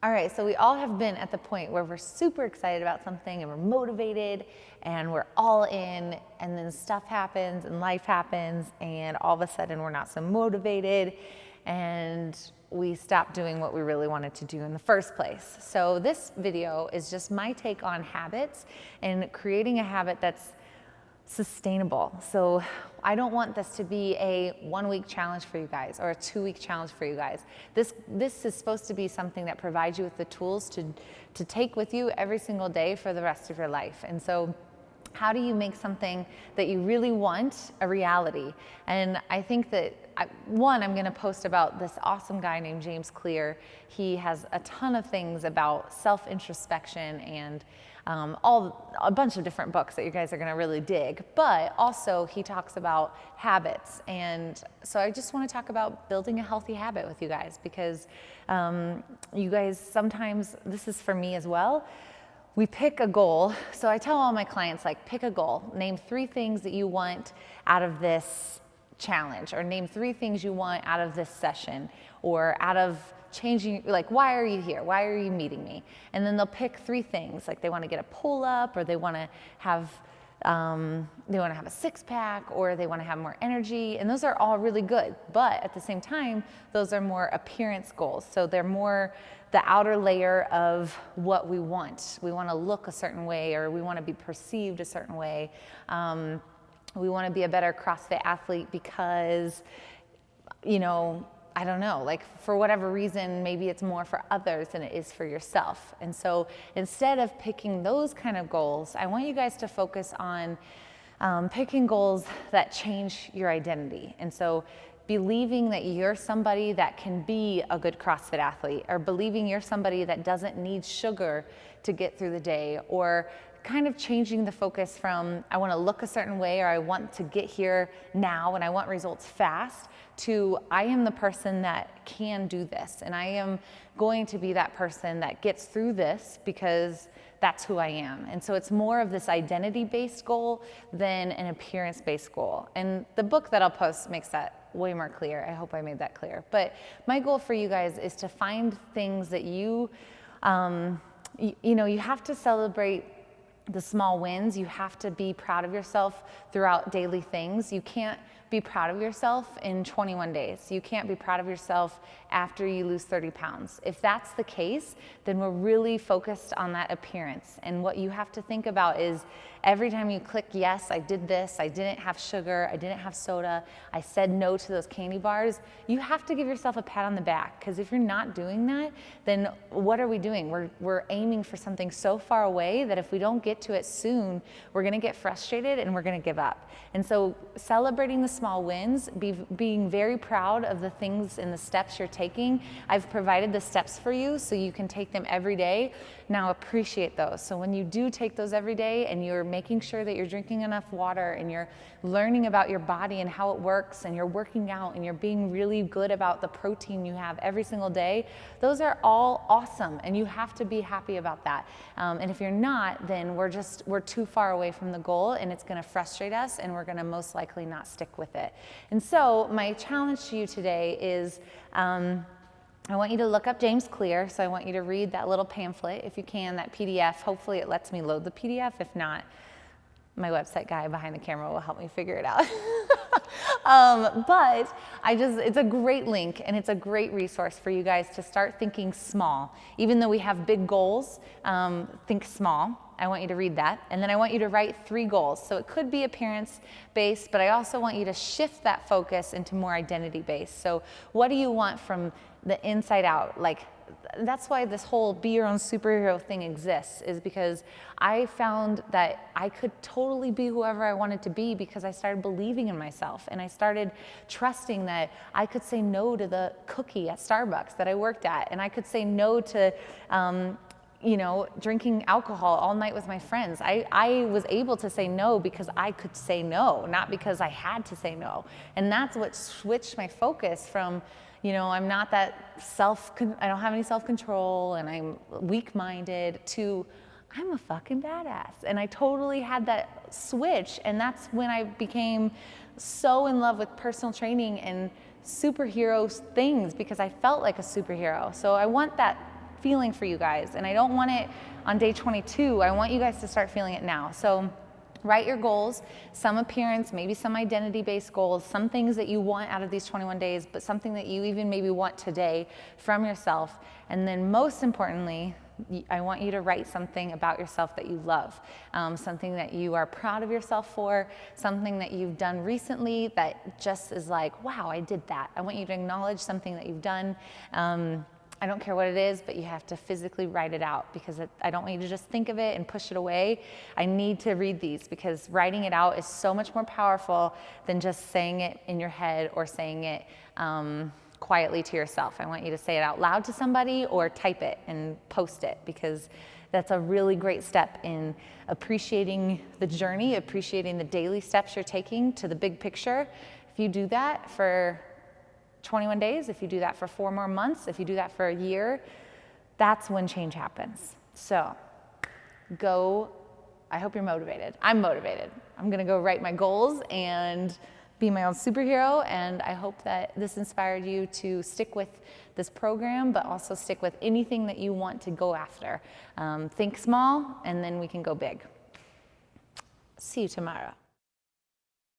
All right, so we all have been at the point where we're super excited about something and we're motivated and we're all in, and then stuff happens and life happens and all of a sudden we're not so motivated and we stop doing what we really wanted to do in the first place. So this video is just my take on habits and creating a habit that's sustainable. So I don't want this to be a 1 week challenge for you guys or a 2 week challenge for you guys. This is supposed to be something that provides you with the tools to take with you every single day for the rest of your life. And so how do you make something that you really want a reality? And I think that I'm going to post about this awesome guy named James Clear. He has a ton of things about self-introspection and a bunch of different books that you guys are going to really dig, but also he talks about habits. And so I just want to talk about building a healthy habit with you guys, because you guys, sometimes, this is for me as well, we pick a goal. So I tell all my clients, like, pick a goal, name 3 things that you want out of this challenge, or name 3 things you want out of this session, or out of changing, like, why are you here? Why are you meeting me? And then they'll pick 3 things, like they want to get a pull up, or they want to have a 6-pack, or they want to have more energy. And those are all really good. But at the same time, those are more appearance goals. So they're more the outer layer of what we want. We want to look a certain way, or we want to be perceived a certain way. We want to be a better CrossFit athlete because, I don't know, like, for whatever reason, maybe it's more for others than it is for yourself. And so instead of picking those kind of goals, I want you guys to focus on picking goals that change your identity. And so believing that you're somebody that can be a good CrossFit athlete, or believing you're somebody that doesn't need sugar to get through the day, or kind of changing the focus from I want to look a certain way, or I want to get here now and I want results fast, to I am the person that can do this, and I am going to be that person that gets through this because that's who I am. And so it's more of this identity-based goal than an appearance-based goal. And the book that I'll post makes that way more clear. I hope I made that clear. But my goal for you guys is to find things that you have to celebrate the small wins. You have to be proud of yourself throughout daily things. You can't be proud of yourself in 21 days. You can't be proud of yourself after you lose 30 pounds. If that's the case, then we're really focused on that appearance. And what you have to think about is every time you click, yes, I did this, I didn't have sugar, I didn't have soda, I said no to those candy bars, you have to give yourself a pat on the back. Because if you're not doing that, then what are we doing? We're aiming for something so far away that if we don't get to it soon, we're gonna get frustrated and we're gonna give up. And so celebrating the small wins, being very proud of the things and the steps you're taking. I've provided the steps for you so you can take them every day. Now appreciate those. So when you do take those every day and you're making sure that you're drinking enough water and you're learning about your body and how it works, and you're working out and you're being really good about the protein you have every single day, those are all awesome, and you have to be happy about that. And if you're not, then we're too far away from the goal, and it's gonna frustrate us, and we're gonna most likely not stick with it. And so my challenge to you today is, I want you to look up James Clear. So I want you to read that little pamphlet if you can, that PDF. Hopefully it lets me load the PDF. If not, my website guy behind the camera will help me figure it out. But it's a great link, and it's a great resource for you guys to start thinking small. Even though we have big goals, think small. I want you to read that. And then I want you to write 3 goals. So it could be appearance-based, but I also want you to shift that focus into more identity-based. So what do you want from the inside out? Like, that's why this whole be your own superhero thing exists, is because I found that I could totally be whoever I wanted to be because I started believing in myself, and I started trusting that I could say no to the cookie at Starbucks that I worked at, and I could say no to drinking alcohol all night with my friends. I was able to say no because I could say no, not because I had to say no. And that's what switched my focus from, I'm not I don't have any self-control and I'm weak-minded, to I'm a fucking badass. And I totally had that switch. And that's when I became so in love with personal training and superhero things, because I felt like a superhero. So I want that feeling for you guys. And I don't want it on day 22. I want you guys to start feeling it now. So write your goals, some appearance, maybe some identity-based goals, some things that you want out of these 21 days, but something that you even maybe want today from yourself. And then most importantly, I want you to write something about yourself that you love, something that you are proud of yourself for, something that you've done recently that just is like, wow, I did that. I want you to acknowledge something that you've done. I don't care what it is, but you have to physically write it out, because I don't want you to just think of it and push it away. I need to read these, because writing it out is so much more powerful than just saying it in your head or saying it quietly to yourself. I want you to say it out loud to somebody or type it and post it, because that's a really great step in appreciating the journey, appreciating the daily steps you're taking to the big picture. If you do that for 21 days, if you do that for 4 more months, if you do that for a year, that's when change happens. So go. I hope you're motivated. I'm motivated. I'm gonna go write my goals and be my own superhero, and I hope that this inspired you to stick with this program, but also stick with anything that you want to go after. Think small, and then we can go big. See you tomorrow.